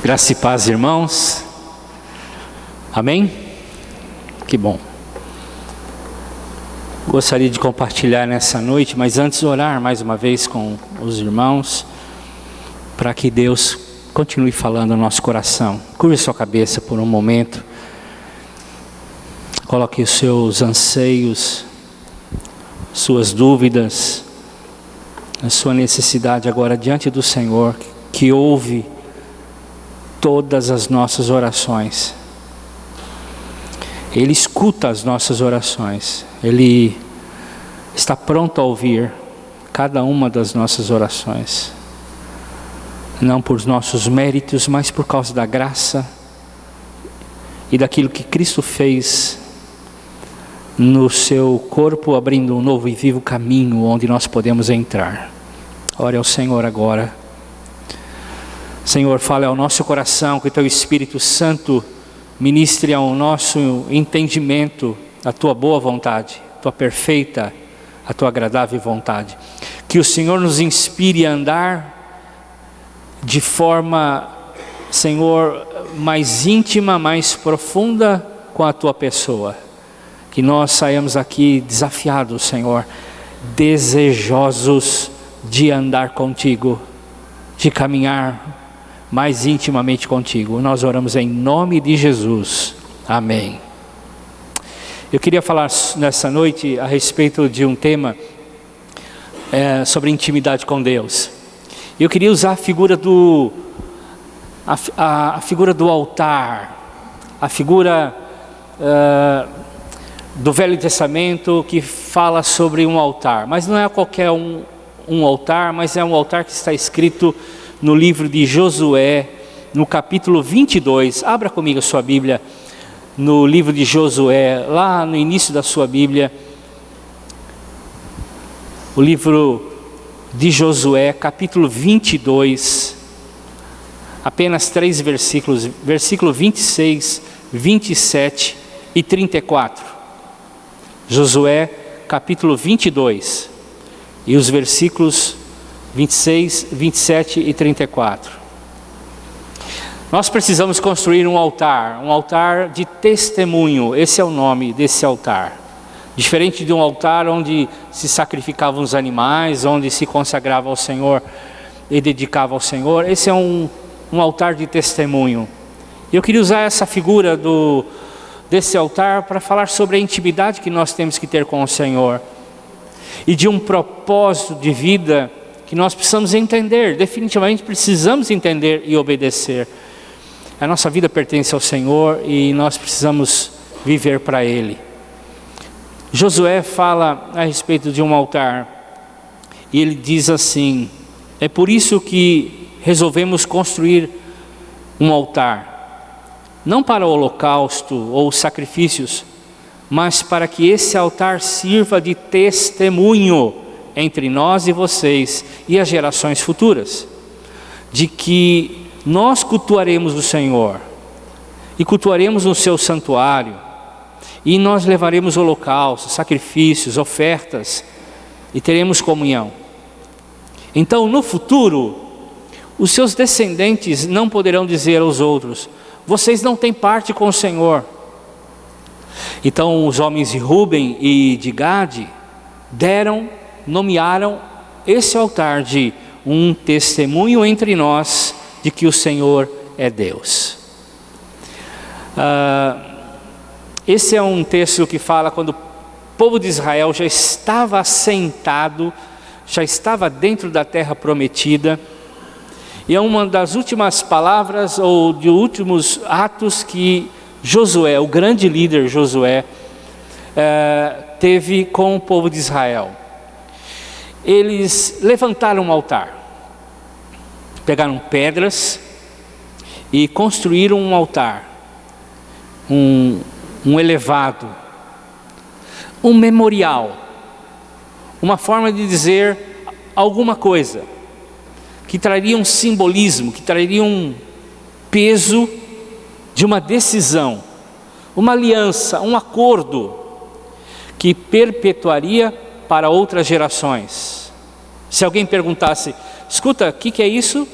Graça e paz, irmãos. Amém? Que bom. Gostaria de compartilhar nessa noite, mas antes orar mais uma vez com os irmãos, para que Deus continue falando no nosso coração. Curve sua cabeça por um momento. Coloque os seus anseios, suas dúvidas, a sua necessidade agora diante do Senhor, que ouve todas as nossas orações. Ele escuta as nossas orações. Ele está pronto a ouvir cada uma das nossas orações. Não por nossos méritos, mas por causa da graça e daquilo que Cristo fez no seu corpo, abrindo um novo e vivo caminho onde nós podemos entrar. Ore ao Senhor agora. Senhor, fale ao nosso coração, que o Teu Espírito Santo ministre ao nosso entendimento a Tua boa vontade, a Tua perfeita, a Tua agradável vontade. Que o Senhor nos inspire a andar de forma, Senhor, mais íntima, mais profunda com a Tua pessoa. Que nós saiamos aqui desafiados, Senhor, desejosos de andar contigo, de caminhar mais intimamente contigo. Nós oramos em nome de Jesus. Amém. Eu queria falar nessa noite a respeito de um tema sobre intimidade com Deus. Eu queria usar a figura a figura do altar, a figura do Velho Testamento que fala sobre um altar, mas não é qualquer um altar, mas é um altar que está escrito no livro de Josué, no capítulo 22, abra comigo a sua Bíblia, no livro de Josué, lá no início da sua Bíblia, o livro de Josué, capítulo 22, apenas 3 versículos, versículo 26, 27 e 34, Josué, capítulo 22, e os versículos 26, 27 e 34. Nós precisamos construir um altar de testemunho. Esse é o nome desse altar. Diferente de um altar onde se sacrificavam os animais, onde se consagrava ao Senhor e dedicava ao Senhor, esse é um altar de testemunho. Eu queria usar essa figura desse altar para falar sobre a intimidade que nós temos que ter com o Senhor e de um propósito de vida que nós precisamos entender, definitivamente precisamos entender e obedecer. A nossa vida pertence ao Senhor e nós precisamos viver para Ele. Josué fala a respeito de um altar e ele diz assim: é por isso que resolvemos construir um altar, não para o holocausto ou sacrifícios, mas para que esse altar sirva de testemunho entre nós e vocês e as gerações futuras, de que nós cultuaremos o Senhor e cultuaremos no seu santuário, e nós levaremos holocaustos, sacrifícios, ofertas e teremos comunhão. Então no futuro os seus descendentes não poderão dizer aos outros: vocês não têm parte com o Senhor. Então os homens de Ruben e de Gade nomearam esse altar de um testemunho entre nós de que o Senhor é Deus. Esse é um texto que fala quando o povo de Israel já estava assentado, já estava dentro da terra prometida, e é uma das últimas palavras ou de últimos atos que Josué, o grande líder Josué, teve com o povo de Israel. Eles levantaram um altar, pegaram pedras e construíram um altar, um elevado, um memorial, uma forma de dizer alguma coisa, que traria um simbolismo, que traria um peso de uma decisão, uma aliança, um acordo, que perpetuaria para outras gerações. Se alguém perguntasse: escuta, o que é isso?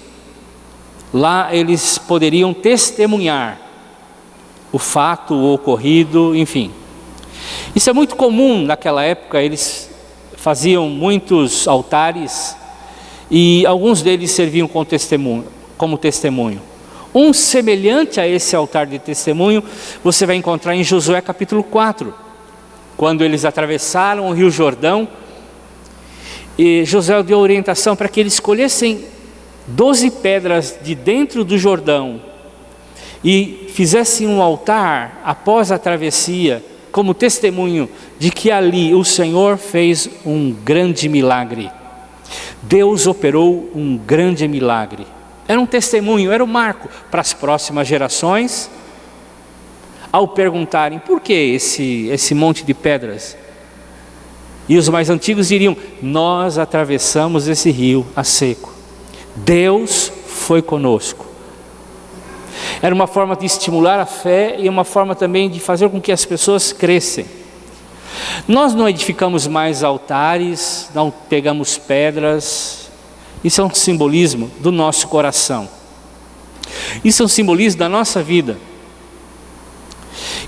Lá eles poderiam testemunhar o fato, o ocorrido, enfim. Isso é muito comum naquela época, eles faziam muitos altares e alguns deles serviam como testemunho. Um semelhante a esse altar de testemunho, você vai encontrar em Josué capítulo 4, quando eles atravessaram o rio Jordão, e Josué deu orientação para que eles escolhessem 12 pedras de dentro do Jordão, e fizessem um altar após a travessia, como testemunho de que ali o Senhor fez um grande milagre. Deus operou um grande milagre. Era um testemunho, era um marco para as próximas gerações. Ao perguntarem por que esse monte de pedras, e os mais antigos diriam: nós atravessamos esse rio a seco, Deus foi conosco. Era uma forma de estimular a fé e uma forma também de fazer com que as pessoas crescem. Nós não edificamos mais altares, não pegamos pedras. Isso é um simbolismo do nosso coração. Isso é um simbolismo da nossa vida.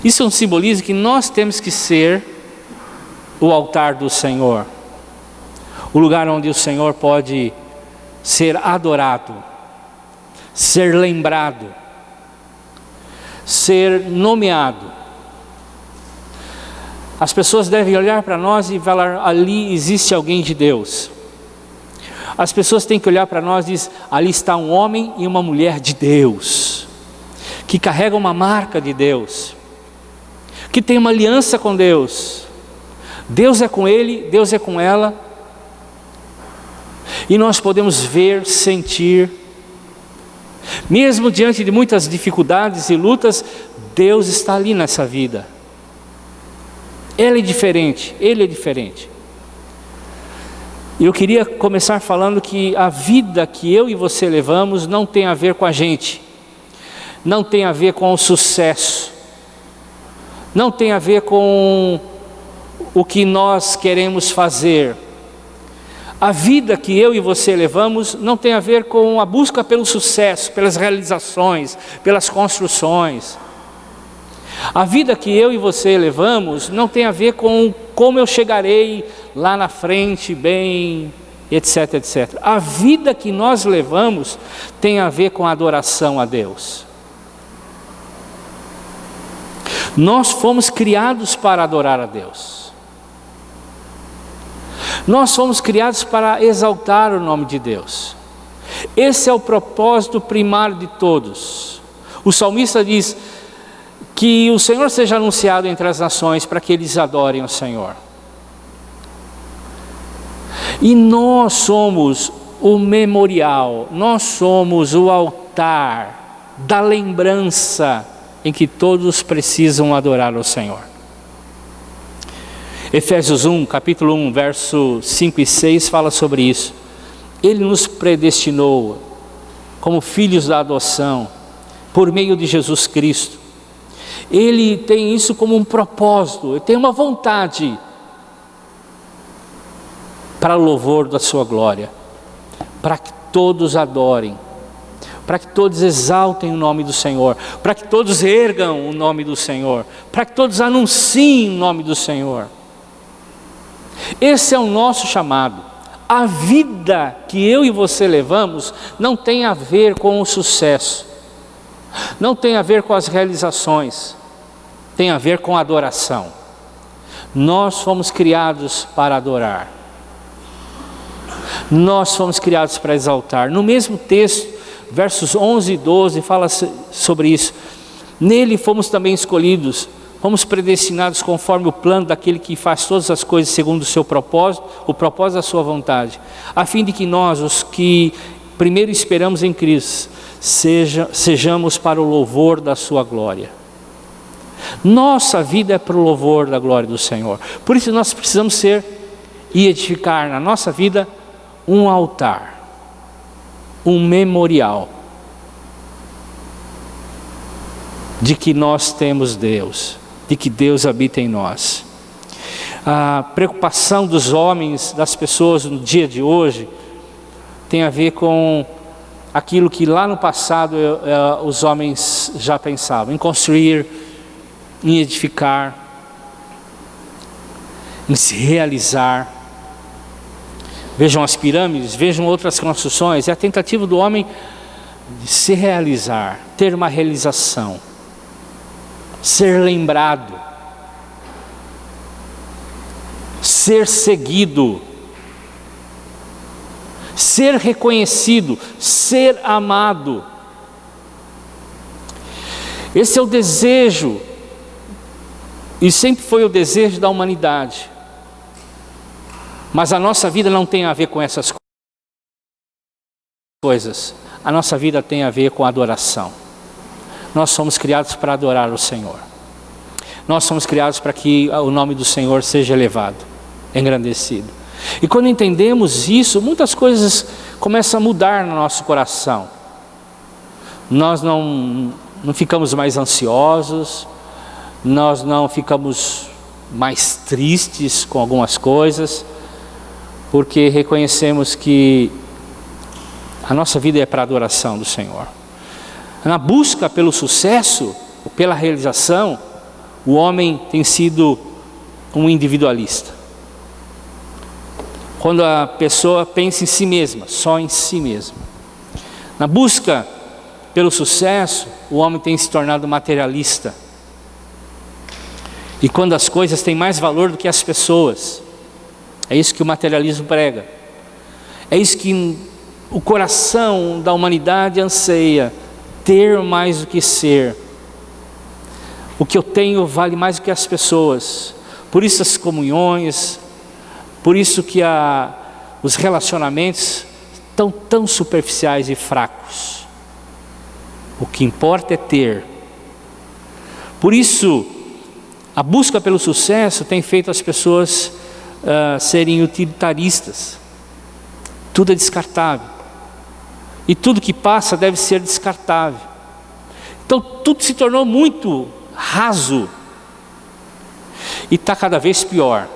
Isso é um simbolismo que nós temos que ser o altar do Senhor, o lugar onde o Senhor pode ser adorado, ser lembrado, ser nomeado. As pessoas devem olhar para nós e falar: ali existe alguém de Deus. As pessoas têm que olhar para nós e dizer: ali está um homem e uma mulher de Deus, que carregam uma marca de Deus, que tem uma aliança com Deus. Deus é com ele, Deus é com ela, e nós podemos ver, sentir, mesmo diante de muitas dificuldades e lutas, Deus está ali nessa vida. Ela é diferente, ele é diferente. E eu queria começar falando que a vida que eu e você levamos não tem a ver com a gente, não tem a ver com o sucesso, não tem a ver com o que nós queremos fazer. A vida que eu e você levamos não tem a ver com a busca pelo sucesso, pelas realizações, pelas construções. A vida que eu e você levamos não tem a ver com como eu chegarei lá na frente bem, etc, etc. A vida que nós levamos tem a ver com a adoração a Deus. Nós fomos criados para adorar a Deus. Nós fomos criados para exaltar o nome de Deus. Esse é o propósito primário de todos. O salmista diz que o Senhor seja anunciado entre as nações para que eles adorem o Senhor. E nós somos o memorial, nós somos o altar da lembrança em que todos precisam adorar o Senhor. Efésios 1, capítulo 1, verso 5 e 6 fala sobre isso. Ele nos predestinou como filhos da adoção por meio de Jesus Cristo. Ele tem isso como um propósito, ele tem uma vontade para o louvor da sua glória, para que todos adorem, para que todos exaltem o nome do Senhor, para que todos ergam o nome do Senhor, para que todos anunciem o nome do Senhor. Esse é o nosso chamado. A vida que eu e você levamos não tem a ver com o sucesso, não tem a ver com as realizações, tem a ver com a adoração. Nós fomos criados para adorar, nós fomos criados para exaltar. No mesmo texto, versos 11 e 12, fala sobre isso. Nele fomos também escolhidos, fomos predestinados conforme o plano daquele que faz todas as coisas segundo o seu propósito, o propósito da sua vontade, a fim de que nós, os que primeiro esperamos em Cristo, sejamos para o louvor da sua glória. Nossa vida é para o louvor da glória do Senhor. Por isso nós precisamos ser e edificar na nossa vida um altar, um memorial de que nós temos Deus, de que Deus habita em nós. A preocupação dos homens, das pessoas no dia de hoje, tem a ver com aquilo que lá no passado os homens já pensavam, em construir, em edificar, em se realizar. Vejam as pirâmides, vejam outras construções, é a tentativa do homem de se realizar, ter uma realização, ser lembrado, ser seguido, ser reconhecido, ser amado. Esse é o desejo, e sempre foi o desejo da humanidade. Mas a nossa vida não tem a ver com essas coisas. A nossa vida tem a ver com a adoração. Nós somos criados para adorar o Senhor. Nós somos criados para que o nome do Senhor seja elevado, engrandecido. E quando entendemos isso, muitas coisas começam a mudar no nosso coração. Nós não ficamos mais ansiosos, nós não ficamos mais tristes com algumas coisas, porque reconhecemos que a nossa vida é para a adoração do Senhor. Na busca pelo sucesso, pela realização, o homem tem sido um individualista. Quando a pessoa pensa em si mesma, só em si mesma. Na busca pelo sucesso, o homem tem se tornado materialista. E quando as coisas têm mais valor do que as pessoas, é isso que o materialismo prega. É isso que o coração da humanidade anseia, ter mais do que ser. O que eu tenho vale mais do que as pessoas. Por isso as comunhões, por isso que os relacionamentos estão tão superficiais e fracos. O que importa é ter. Por isso, a busca pelo sucesso tem feito as pessoas serem utilitaristas. Tudo é descartável. E tudo que passa deve ser descartável. Então tudo se tornou muito raso. E está cada vez pior.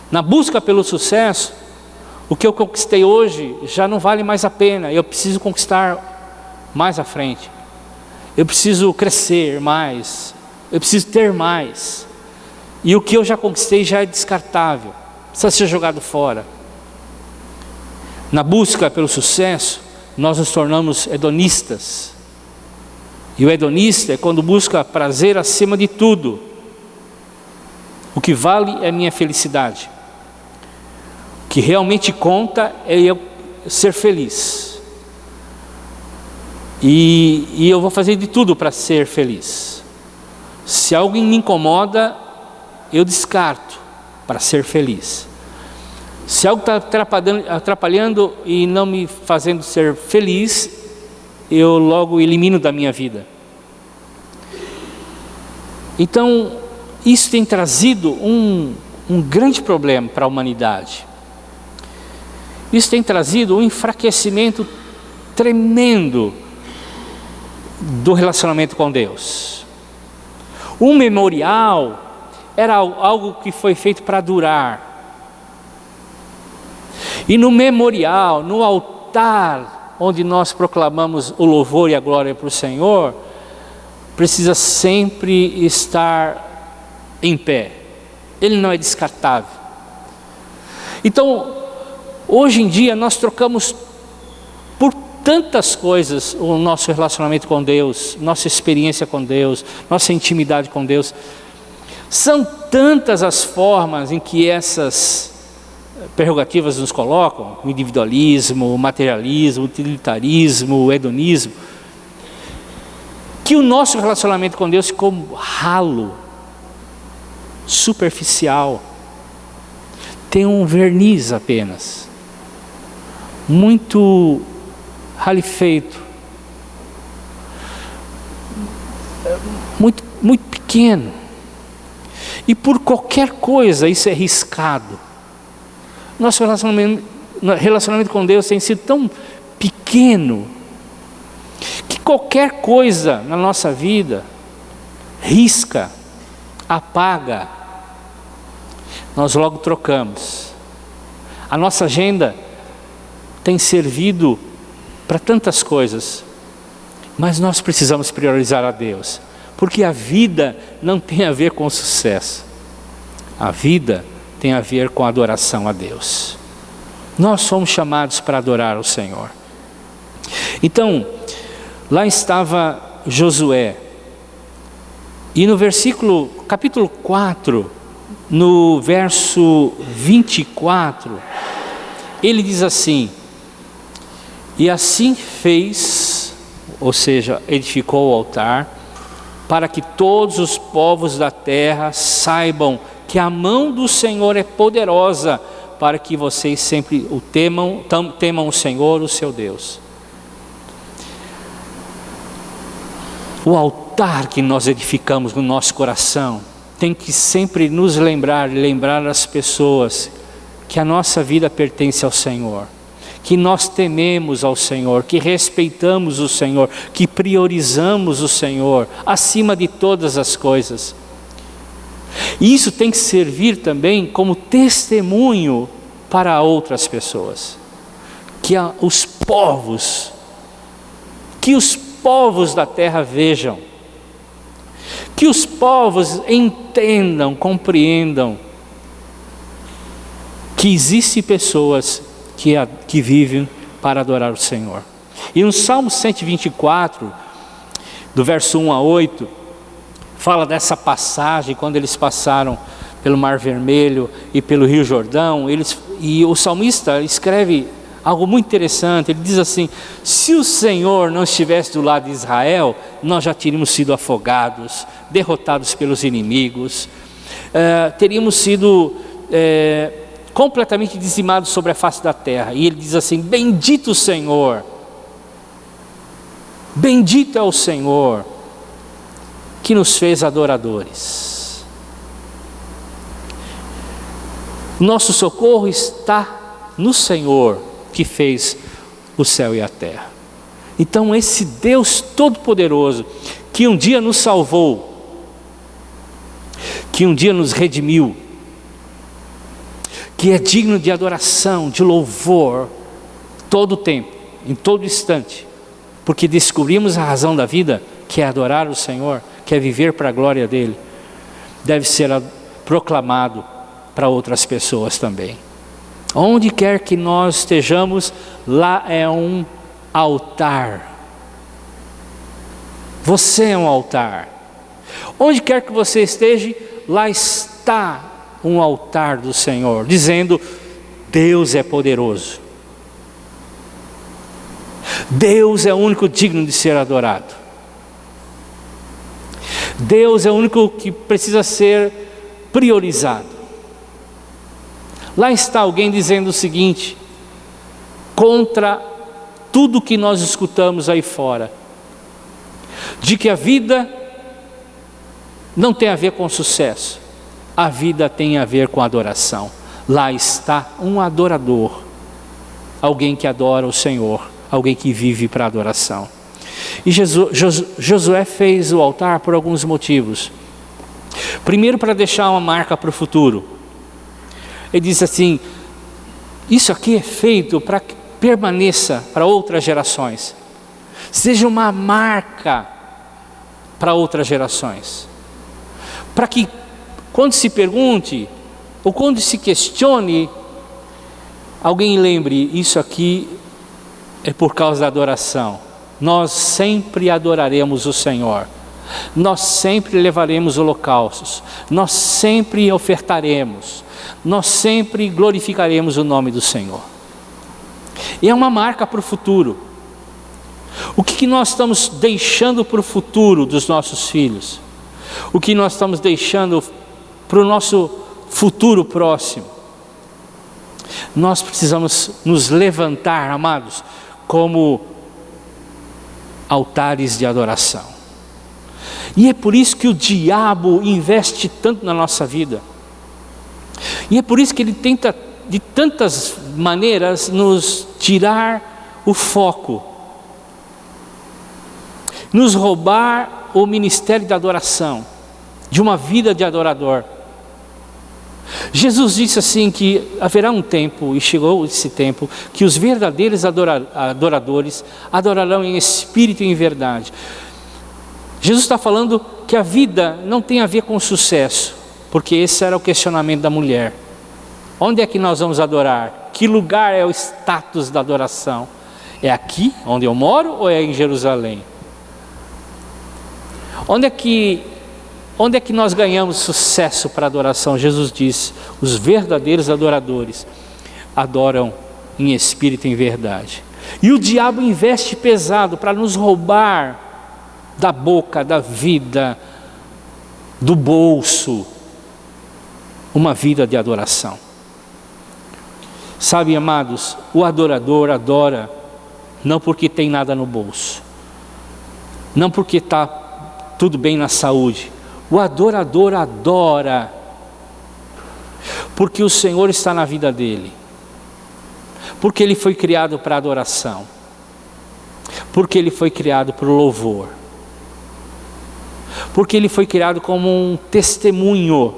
Na busca pelo sucesso, o que eu conquistei hoje já não vale mais a pena. Eu preciso conquistar mais à frente. Eu preciso crescer mais. Eu preciso ter mais. E o que eu já conquistei já é descartável. Precisa ser jogado fora. Na busca pelo sucesso, nós nos tornamos hedonistas. E o hedonista é quando busca prazer acima de tudo. O que vale é a minha felicidade. O que realmente conta é eu ser feliz. E eu vou fazer de tudo para ser feliz. Se alguém me incomoda, eu descarto para ser feliz. Se algo está atrapalhando e não me fazendo ser feliz, eu logo elimino da minha vida. Então, isso tem trazido um grande problema para a humanidade. Isso tem trazido um enfraquecimento tremendo do relacionamento com Deus. Um memorial era algo que foi feito para durar. E no memorial, no altar, onde nós proclamamos o louvor e a glória para o Senhor, precisa sempre estar em pé. Ele não é descartável. Então, hoje em dia nós trocamos por tantas coisas o nosso relacionamento com Deus, nossa experiência com Deus, nossa intimidade com Deus. São tantas as formas em que essas prerrogativas nos colocam, o individualismo, o materialismo, o utilitarismo, o hedonismo, que o nosso relacionamento com Deus ficou ralo, superficial, tem um verniz apenas, muito rarefeito, muito pequeno, e por qualquer coisa isso é riscado. Nosso relacionamento com Deus tem sido tão pequeno, que qualquer coisa na nossa vida risca, apaga, nós logo trocamos. A nossa agenda tem servido para tantas coisas, mas nós precisamos priorizar a Deus, porque a vida não tem a ver com sucesso, a vida tem a ver com a adoração a Deus. Nós somos chamados para adorar o Senhor. Então, lá estava Josué, e no capítulo 4, no verso 24, ele diz assim: e assim fez, ou seja, edificou o altar, para que todos os povos da terra saibam que a mão do Senhor é poderosa, para que vocês sempre o temam o Senhor, o seu Deus. O altar que nós edificamos no nosso coração tem que sempre nos lembrar as pessoas que a nossa vida pertence ao Senhor, que nós tememos ao Senhor, que respeitamos o Senhor, que priorizamos o Senhor acima de todas as coisas. E isso tem que servir também como testemunho para outras pessoas, que os povos da terra vejam, que os povos entendam, compreendam que existem pessoas que vivem para adorar o Senhor. E no Salmo 124, do verso 1 a 8, fala dessa passagem, quando eles passaram pelo Mar Vermelho e pelo Rio Jordão, e o salmista escreve algo muito interessante. Ele diz assim: se o Senhor não estivesse do lado de Israel, nós já teríamos sido afogados, derrotados pelos inimigos, teríamos sido completamente dizimados sobre a face da terra. E ele diz assim: bendito o Senhor, bendito é o Senhor, que nos fez adoradores. Nosso socorro está no Senhor, que fez o céu e a terra. Então esse Deus Todo-Poderoso, que um dia nos salvou, que um dia nos redimiu, que é digno de adoração, de louvor, todo o tempo, em todo instante, porque descobrimos a razão da vida, que é adorar o Senhor, que é viver para a glória dEle, deve ser proclamado para outras pessoas também. Onde quer que nós estejamos, lá é um altar. Você é um altar. Onde quer que você esteja, lá está um altar do Senhor, dizendo: Deus é poderoso. Deus é o único digno de ser adorado. Deus é o único que precisa ser priorizado. Lá está alguém dizendo o seguinte, contra tudo que nós escutamos aí fora, de que a vida não tem a ver com sucesso, a vida tem a ver com adoração. Lá está um adorador, alguém que adora o Senhor, alguém que vive para adoração. E Josué fez o altar por alguns motivos. Primeiro, para deixar uma marca para o futuro. Ele diz assim: isso aqui é feito para que permaneça para outras gerações, seja uma marca para outras gerações, para que quando se pergunte ou quando se questione, alguém lembre: isso aqui é por causa da adoração. Nós sempre adoraremos o Senhor, nós sempre levaremos holocaustos, nós sempre ofertaremos, nós sempre glorificaremos o nome do Senhor. E é uma marca para o futuro. O que nós estamos deixando para o futuro dos nossos filhos? O que nós estamos deixando para o nosso futuro próximo? Nós precisamos nos levantar, amados, como altares de adoração. E é por isso que o diabo investe tanto na nossa vida. E é por isso que ele tenta de tantas maneiras nos tirar o foco, nos roubar o ministério da adoração, de uma vida de adorador. Jesus disse assim que haverá um tempo, e chegou esse tempo, que os verdadeiros adoradores adorarão em espírito e em verdade. Jesus está falando que a vida não tem a ver com sucesso, porque esse era o questionamento da mulher. Onde é que nós vamos adorar? Que lugar é o status da adoração? É aqui, onde eu moro, ou é em Jerusalém? Onde é que nós ganhamos sucesso para a adoração? Jesus diz, os verdadeiros adoradores adoram em espírito e em verdade. E o diabo investe pesado para nos roubar da boca, da vida, do bolso, uma vida de adoração. Sabe, amados, o adorador adora não porque tem nada no bolso, não porque está tudo bem na saúde. O adorador adora porque o Senhor está na vida dele, porque ele foi criado para adoração, porque ele foi criado para o louvor, porque ele foi criado como um testemunho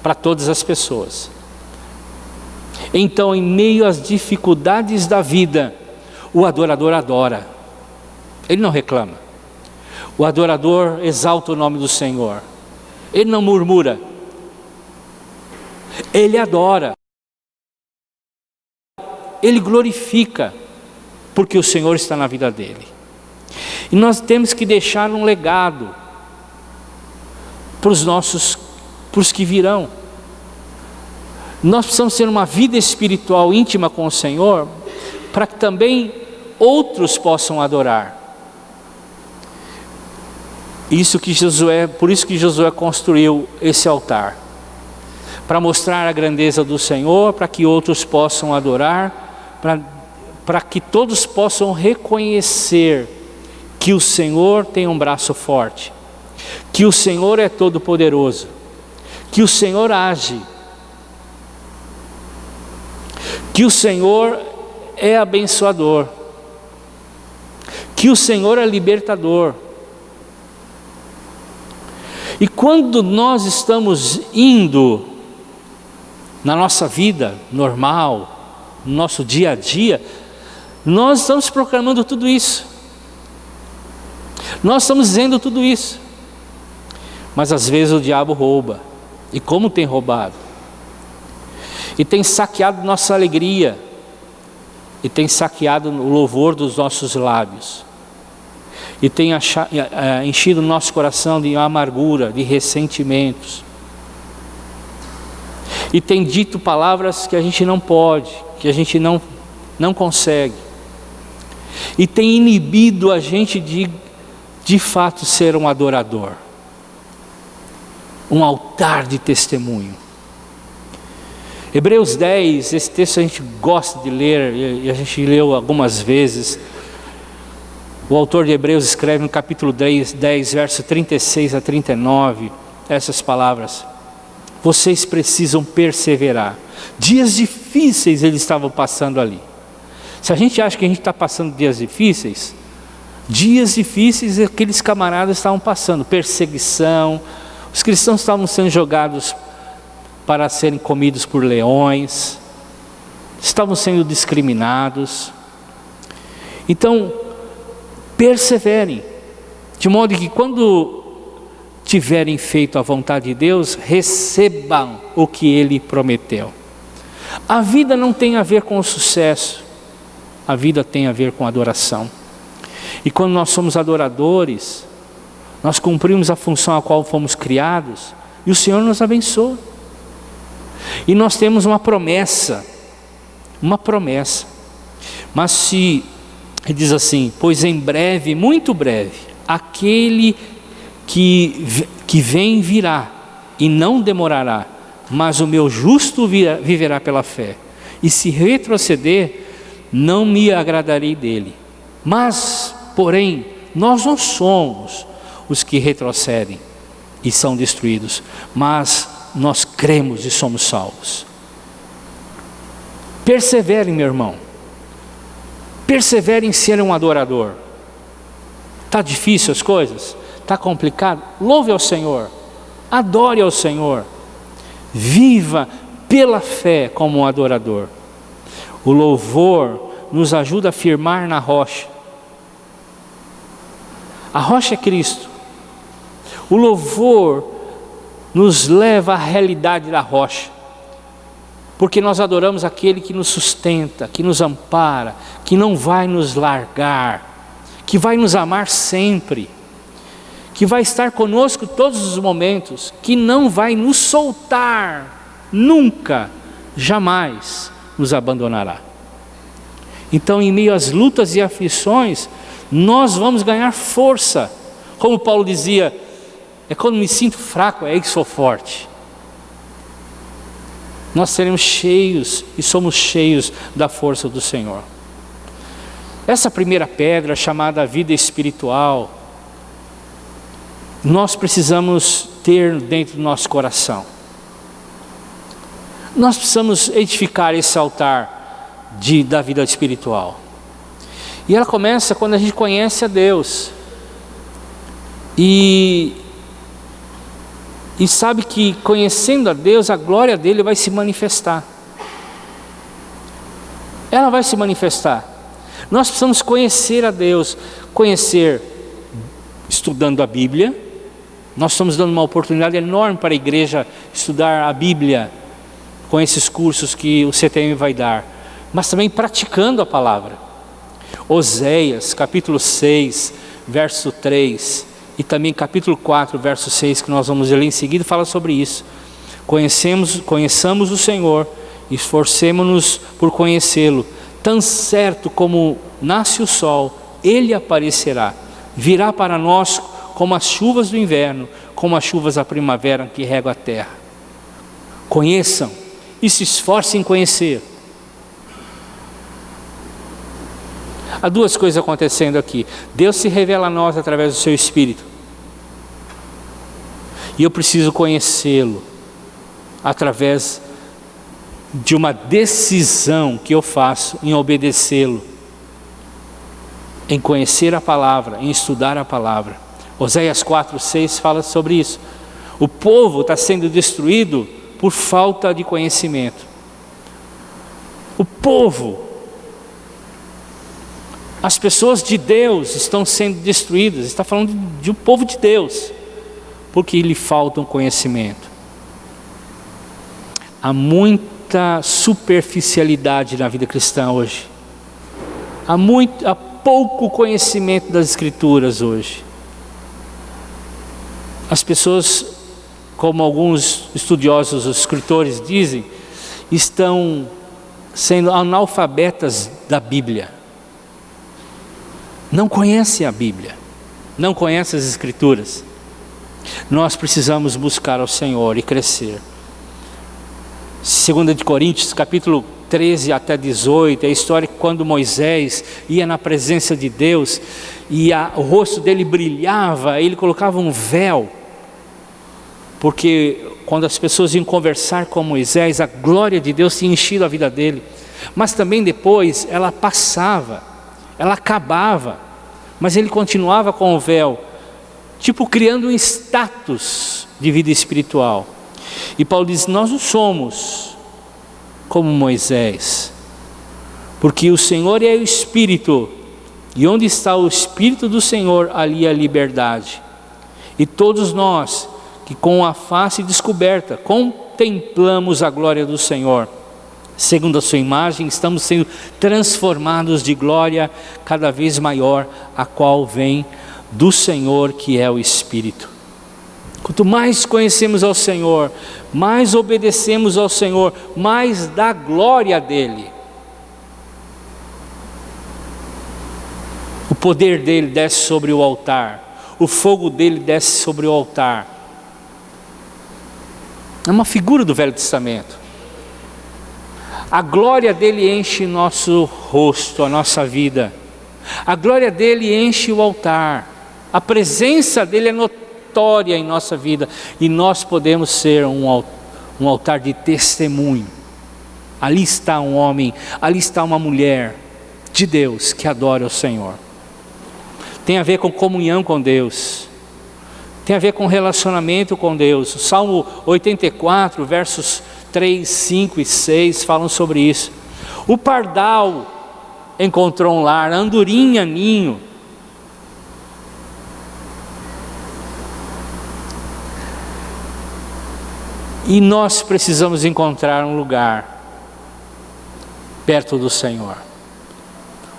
para todas as pessoas. Então, em meio às dificuldades da vida, o adorador adora, ele não reclama. O adorador exalta o nome do Senhor, ele não murmura, ele adora, ele glorifica, porque o Senhor está na vida dele. E nós temos que deixar um legado para os que virão. Nós precisamos ter uma vida espiritual íntima com o Senhor, para que também outros possam adorar. Por isso que Josué construiu esse altar, para mostrar a grandeza do Senhor, para que outros possam adorar, para que todos possam reconhecer que o Senhor tem um braço forte, que o Senhor é todo poderoso, que o Senhor age, que o Senhor é abençoador, que o Senhor é libertador. E quando nós estamos indo na nossa vida normal, no nosso dia a dia, nós estamos proclamando tudo isso, nós estamos dizendo tudo isso, mas às vezes o diabo rouba, e como tem roubado, e tem saqueado nossa alegria, e tem saqueado o louvor dos nossos lábios, e tem enchido o nosso coração de amargura, de ressentimentos, e tem dito palavras que a gente não pode, que a gente não consegue, e tem inibido a gente de fato ser um adorador, um altar de testemunho. Hebreus 10, esse texto a gente gosta de ler, e a gente leu algumas vezes. O autor de Hebreus escreve no capítulo 10, verso 36 a 39, essas palavras: vocês precisam perseverar. Dias difíceis eles estavam passando ali. Se a gente acha que a gente está passando dias difíceis aqueles camaradas estavam passando, perseguição, os cristãos estavam sendo jogados para serem comidos por leões, estavam sendo discriminados. Então, perseverem, de modo que quando tiverem feito a vontade de Deus, recebam o que Ele prometeu. A vida não tem a ver com o sucesso, a vida tem a ver com a adoração. E quando nós somos adoradores, nós cumprimos a função a qual fomos criados, e o Senhor nos abençoa. E nós temos uma promessa, mas se, ele diz assim, pois em breve, muito breve, aquele que vem virá, e não demorará, mas o meu justo viverá pela fé, e se retroceder, não me agradarei dele. Mas, porém, nós não somos os que retrocedem e são destruídos, mas nós cremos e somos salvos. Persevere, meu irmão, persevere em ser um adorador. Está difícil as coisas? Está complicado? Louve ao Senhor, adore ao Senhor, Viva pela fé como um adorador. O louvor nos ajuda a firmar na rocha. A rocha é Cristo. O louvor nos leva à realidade da rocha, porque nós adoramos aquele que nos sustenta, que nos ampara, que não vai nos largar, que vai nos amar sempre, que vai estar conosco todos os momentos, que não vai nos soltar, nunca, jamais nos abandonará. Então, em meio às lutas e aflições, nós vamos ganhar força. Como Paulo dizia, é quando me sinto fraco, é aí que sou forte. Nós seremos cheios e somos cheios da força do Senhor. Essa primeira pedra, chamada vida espiritual, nós precisamos ter dentro do nosso coração. Nós precisamos edificar esse altar da vida espiritual. E ela começa quando a gente conhece a Deus. E sabe que conhecendo a Deus, a glória dele vai se manifestar. Ela vai se manifestar. Nós precisamos conhecer a Deus. Conhecer estudando a Bíblia. Nós estamos dando uma oportunidade enorme para a igreja estudar a Bíblia com esses cursos que o CTM vai dar, mas também praticando a palavra. Oséias, capítulo 6, verso 3, e também capítulo 4, verso 6, que nós vamos ler em seguida, fala sobre isso. Conheçamos o Senhor, esforcemo-nos por conhecê-lo. Tão certo como nasce o sol, Ele aparecerá, virá para nós como as chuvas do inverno, como as chuvas da primavera que regam a terra. Conheçam e se esforcem em conhecer. Há duas coisas acontecendo aqui. Deus se revela a nós através do seu Espírito. E eu preciso conhecê-lo através de uma decisão que eu faço em obedecê-lo, em conhecer a palavra, em estudar a palavra. Oséias 4, 6 fala sobre isso. O povo está sendo destruído por falta de conhecimento. O povo, as pessoas de Deus estão sendo destruídas. Está falando de um povo de Deus, porque lhe falta um conhecimento. Há muita superficialidade na vida cristã hoje. Há pouco conhecimento das Escrituras hoje. As pessoas, como alguns estudiosos, os escritores dizem, estão sendo analfabetas da Bíblia. Não conhecem a Bíblia, não conhecem as Escrituras. Nós precisamos buscar ao Senhor e crescer. 2 de Coríntios, capítulo 13 até 18, é a história que quando Moisés ia na presença de Deus e o rosto dele brilhava, ele colocava um véu, porque quando as pessoas iam conversar com Moisés, a glória de Deus tinha enchido a vida dele. Mas também depois ela passava, ela acabava, mas ele continuava com o véu, tipo criando um status de vida espiritual. E Paulo diz, nós não somos como Moisés, porque o Senhor é o Espírito, e onde está o Espírito do Senhor, ali é a liberdade. E todos nós, que com a face descoberta, contemplamos a glória do Senhor, segundo a sua imagem, estamos sendo transformados de glória cada vez maior, a qual vem do Senhor, que é o Espírito. Quanto mais conhecemos ao Senhor, mais obedecemos ao Senhor, mais da glória dele. O poder dele desce sobre o altar, o fogo dele desce sobre o altar. É uma figura do Velho Testamento. A glória dele enche nosso rosto, a nossa vida. A glória dele enche o altar. A presença dele é notória em nossa vida, e nós podemos ser um altar de testemunho. Ali está um homem, ali está uma mulher de Deus que adora o Senhor. Tem a ver com comunhão com Deus, Tem a ver com relacionamento com Deus. O Salmo 84, versos 3, 5 e 6 falam sobre isso. O pardal encontrou um lar, a andorinha ninho. E nós precisamos encontrar um lugar perto do Senhor.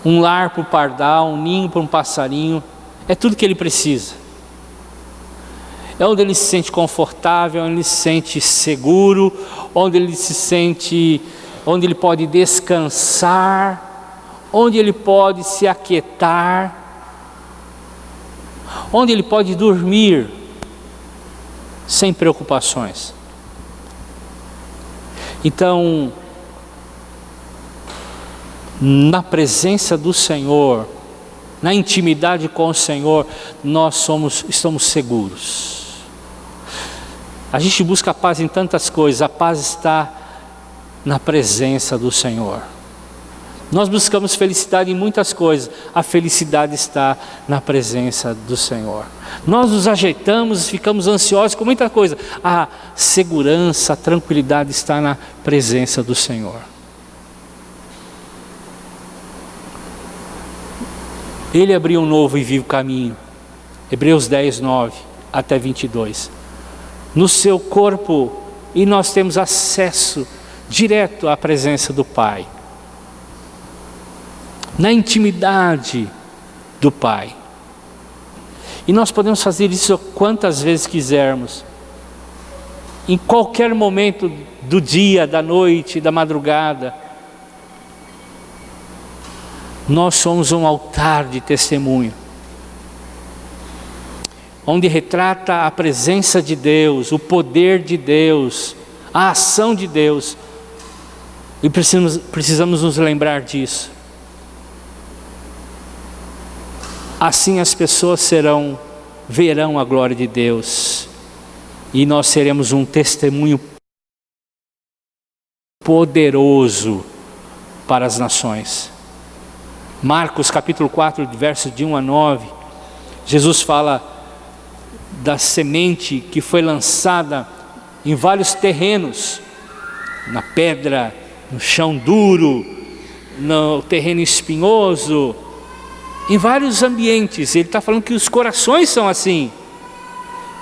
Um lar para o pardal, um ninho para um passarinho, é tudo que ele precisa. É onde ele se sente confortável, onde ele se sente seguro, onde ele pode descansar, onde ele pode se aquietar, onde ele pode dormir sem preocupações. Então, na presença do Senhor, na intimidade com o Senhor, nós estamos seguros. A gente busca a paz em tantas coisas, a paz está na presença do Senhor. Nós buscamos felicidade em muitas coisas, a felicidade está na presença do Senhor. Nós nos ajeitamos, ficamos ansiosos com muita coisa, a segurança, a tranquilidade está na presença do Senhor. Ele abriu um novo e vivo caminho, Hebreus 10, 9 até 22. No seu corpo, e nós temos acesso direto à presença do Pai. Na intimidade do Pai. E nós podemos fazer isso quantas vezes quisermos. Em qualquer momento do dia, da noite, da madrugada. Nós somos um altar de testemunho. Onde retrata a presença de Deus, o poder de Deus, a ação de Deus. E precisamos nos lembrar disso. Assim as pessoas verão a glória de Deus. E nós seremos um testemunho poderoso para as nações. Marcos capítulo 4, versos de 1 a 9. Jesus fala da semente que foi lançada em vários terrenos. Na pedra, no chão duro, no terreno espinhoso. Em vários ambientes, ele está falando que os corações são assim.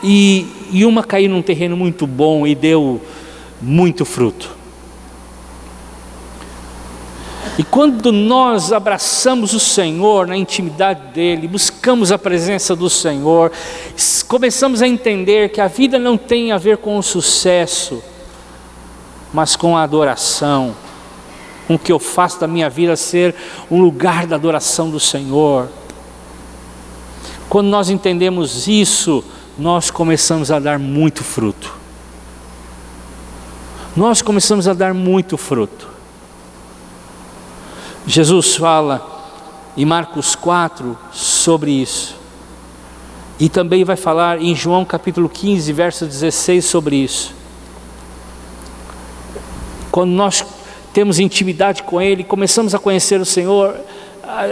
E uma caiu num terreno muito bom e deu muito fruto. E quando nós abraçamos o Senhor na intimidade dEle, buscamos a presença do Senhor, começamos a entender que a vida não tem a ver com o sucesso, mas com a adoração. Com o que eu faço da minha vida ser um lugar da adoração do Senhor. Quando nós entendemos isso, nós começamos a dar muito fruto. Nós começamos a dar muito fruto. Jesus fala em Marcos 4 sobre isso. E também vai falar em João capítulo 15, verso 16 sobre isso. Quando nós temos intimidade com Ele, começamos a conhecer o Senhor,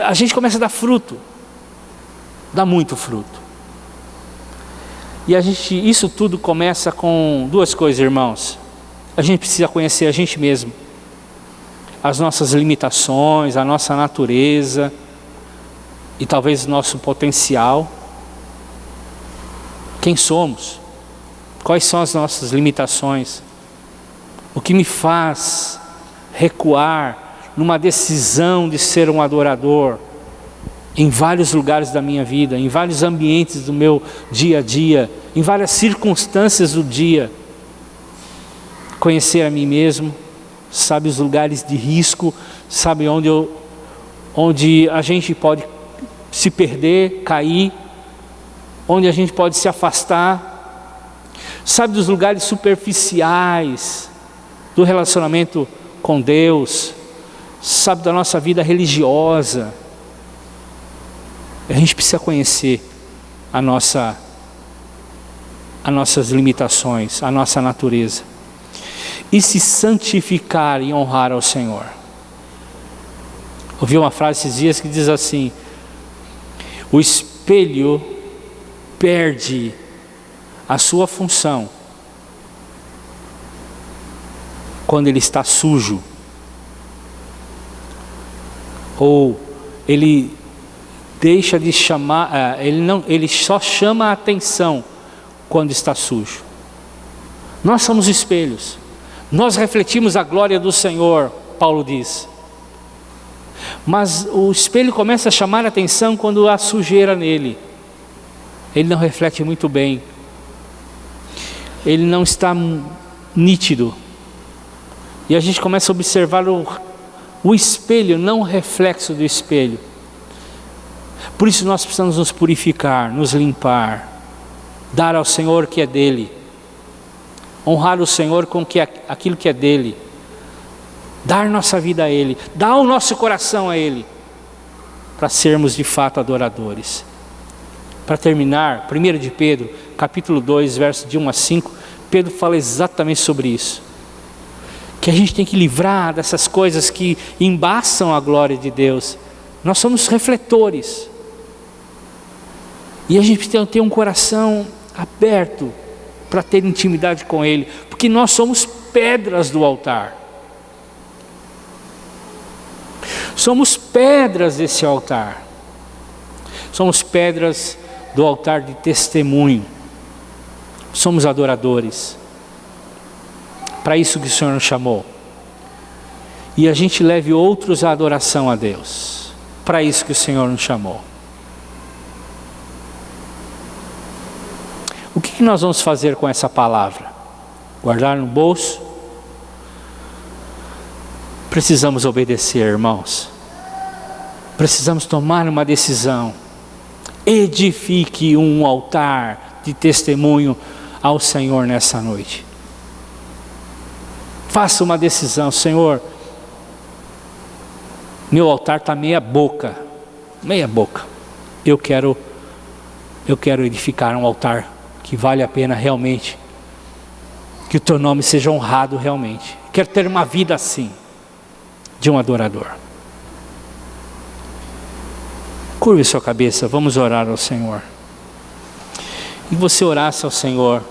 a gente começa a dar fruto, dá muito fruto. E isso tudo começa com duas coisas, irmãos. A gente precisa conhecer a gente mesmo, as nossas limitações, a nossa natureza e talvez nosso potencial. Quem somos? Quais são as nossas limitações? O que me faz recuar numa decisão de ser um adorador em vários lugares da minha vida, em vários ambientes do meu dia a dia, em várias circunstâncias do dia. Conhecer a mim mesmo, sabe os lugares de risco, sabe onde a gente pode se perder, cair, onde a gente pode se afastar, sabe dos lugares superficiais do relacionamento com Deus, sabe da nossa vida religiosa. A gente precisa conhecer as nossas limitações, a nossa natureza, e se santificar e honrar ao Senhor. Ouvi uma frase esses dias que diz assim: o espelho perde a sua função quando ele está sujo, ou ele deixa de chamar, ele só chama a atenção quando está sujo. Nós somos espelhos, nós refletimos a glória do Senhor, Paulo diz. Mas o espelho começa a chamar a atenção quando há sujeira nele. Ele não reflete muito bem, ele não está nítido, e a gente começa a observar o espelho, não o reflexo do espelho. Por isso nós precisamos nos purificar, nos limpar, dar ao Senhor o que é dele, honrar o Senhor com aquilo que é dele, dar nossa vida a Ele, dar o nosso coração a Ele, para sermos de fato adoradores. Para terminar, 1 de Pedro, capítulo 2, versos de 1 a 5, Pedro fala exatamente sobre isso, que a gente tem que livrar dessas coisas que embaçam a glória de Deus. Nós somos refletores, e a gente tem que ter um coração aberto para ter intimidade com Ele, porque nós somos pedras do altar. Somos pedras desse altar. Somos pedras do altar de testemunho. Somos adoradores. Para isso que o Senhor nos chamou. E a gente leve outros à adoração a Deus. Para isso que o Senhor nos chamou. O que nós vamos fazer com essa palavra? Guardar no bolso? Precisamos obedecer, irmãos. Precisamos tomar uma decisão. Edifique um altar de testemunho ao Senhor nessa noite. Faça uma decisão. Senhor, meu altar está meia boca. Eu quero edificar um altar que vale a pena realmente, que o teu nome seja honrado realmente. Quero ter uma vida assim, de um adorador. Curve sua cabeça, vamos orar ao Senhor. E você orasse ao Senhor,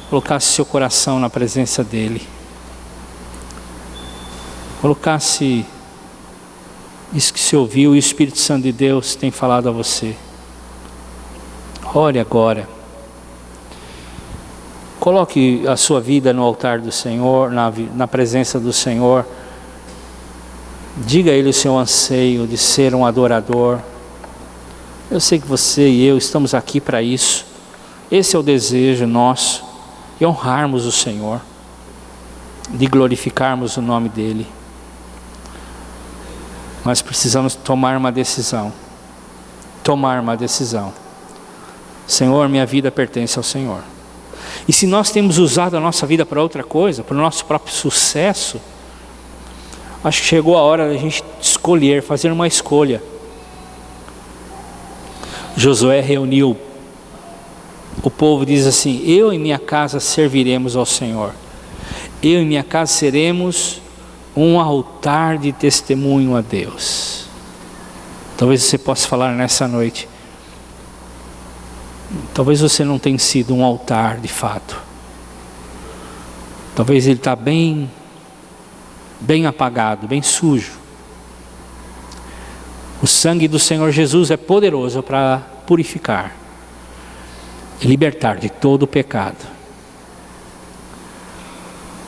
colocasse seu coração na presença dEle, colocasse isso que você ouviu e o Espírito Santo de Deus tem falado a você. Ore agora. Coloque a sua vida no altar do Senhor, na presença do Senhor. Diga a Ele o seu anseio de ser um adorador. Eu sei que você e eu estamos aqui para isso. Esse é o desejo nosso, de honrarmos o Senhor, de glorificarmos o nome dEle. Mas precisamos tomar uma decisão. Senhor, minha vida pertence ao Senhor. E se nós temos usado a nossa vida para outra coisa, para o nosso próprio sucesso, acho que chegou a hora da gente escolher, fazer uma escolha. Josué reuniu o povo, diz assim: eu e minha casa serviremos ao Senhor. Eu e minha casa seremos um altar de testemunho a Deus. Talvez você possa falar nessa noite: talvez você não tenha sido um altar de fato. Talvez ele está bem apagado, bem sujo. O sangue do Senhor Jesus é poderoso para purificar e libertar de todo o pecado.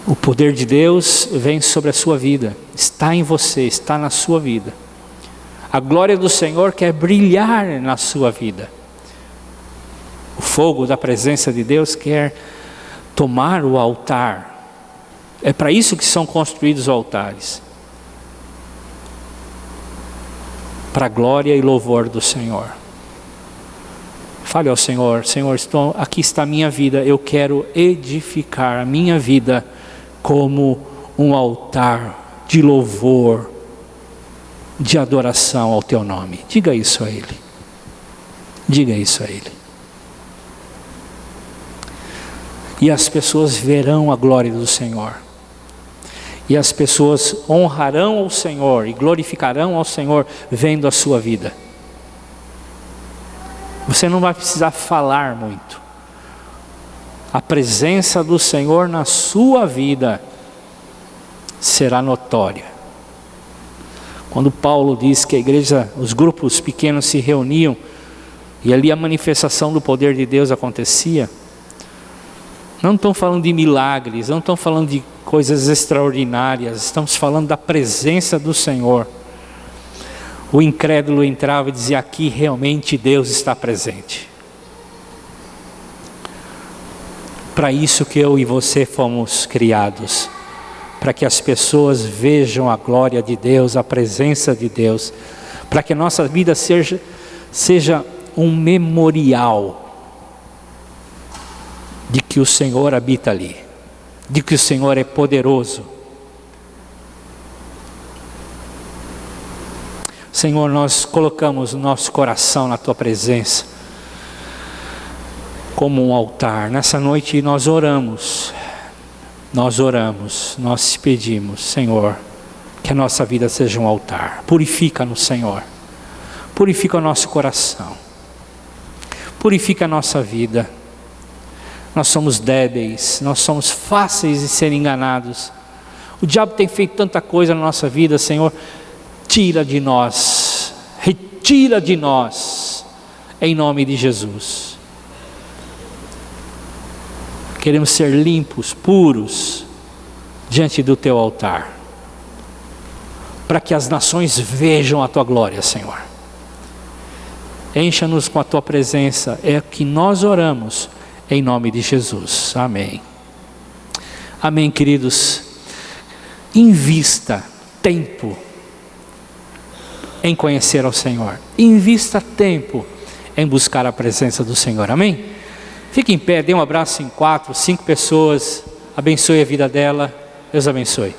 O poder de Deus vem sobre a sua vida, está em você, está na sua vida. A glória do Senhor quer brilhar na sua vida. O fogo da presença de Deus quer tomar o altar. É para isso que são construídos altares. Para a glória e louvor do Senhor. Fale ao Senhor: Senhor, aqui está a minha vida. Eu quero edificar a minha vida como um altar de louvor, de adoração ao teu nome. Diga isso a Ele. Diga isso a Ele. E as pessoas verão a glória do Senhor. E as pessoas honrarão ao Senhor e glorificarão ao Senhor vendo a sua vida. Você não vai precisar falar muito. a presença do Senhor na sua vida será notória. Quando Paulo diz que a igreja, os grupos pequenos se reuniam, e ali a manifestação do poder de Deus acontecia, não estão falando de milagres, não estão falando de coisas extraordinárias, estamos falando da presença do Senhor. O incrédulo entrava e dizia: aqui realmente Deus está presente. Para isso que eu e você fomos criados, para que as pessoas vejam a glória de Deus, a presença de Deus, para que a nossa vida seja um memorial de que o Senhor habita ali, de que o Senhor é poderoso. Senhor, nós colocamos o nosso coração na Tua presença, como um altar. Nessa noite nós oramos, nós te pedimos, Senhor, que a nossa vida seja um altar. Purifica-nos, Senhor, purifica o nosso coração, purifica a nossa vida. Nós somos débeis, nós somos fáceis de ser enganados. O diabo tem feito tanta coisa na nossa vida, Senhor. Tira de nós, retira de nós, em nome de Jesus. Queremos ser limpos, puros, diante do Teu altar, para que as nações vejam a Tua glória, Senhor. Encha-nos com a Tua presença, é o que nós oramos, em nome de Jesus, amém. Amém, queridos. Invista tempo em conhecer ao Senhor, invista tempo em buscar a presença do Senhor, amém? Fique em pé, dê um abraço em 4, 5 pessoas, abençoe a vida dela, Deus abençoe.